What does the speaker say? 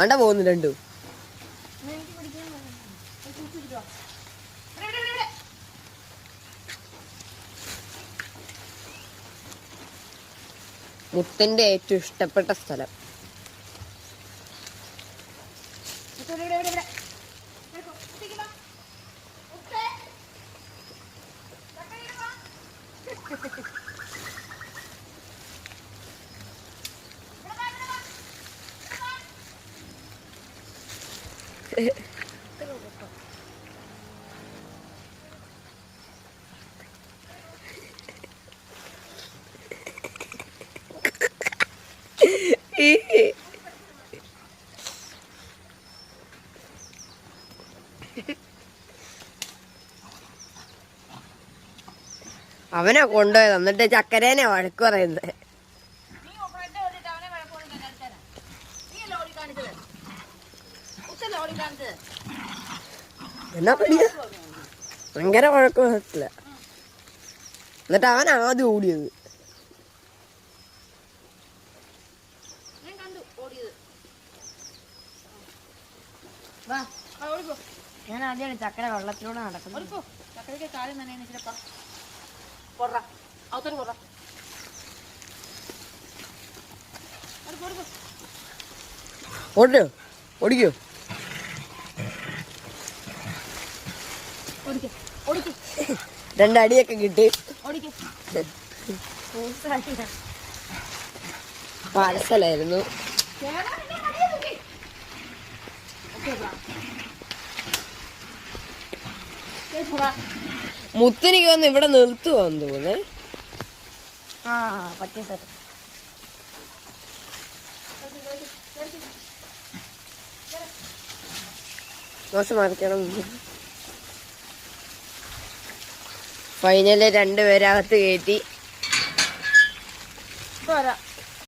ആണ്ട പോകുന്നു രണ്ടു. മുത്തന്റെ ഏറ്റവും ഇഷ്ടപ്പെട്ട സ്ഥലം. അവനെ കൊണ്ടുപോയത് എന്നിട്ട് ചക്കരേനെ വഴക്ക് പറയുന്നത്. എന്നാ പടിയ ഭയങ്കര വഴക്ക് പറയത്തില്ല. എന്നിട്ട് അവൻ ആദ്യം ഓടിയത്. ഞാൻ ആദ്യമാണ് ചക്കര വെള്ളത്തിലൂടെ നടക്കുന്നത്. ചക്കരയ്ക്ക് കാര്യം തന്നെ ഓടിക്കോ ഓടിക്കോ. രണ്ടടിയൊക്കെ കിട്ടി. പാഴ്സലായിരുന്നു. മുത്തിനിക്ക് വന്ന് ഇവിടെ നിർത്തുവാന്ന് തോന്നുന്നേ. പറ്റിയ സ്ഥലം ദോശ മറിക്കണം. ഫൈനല് 2 പേരകത്ത് കയറ്റി.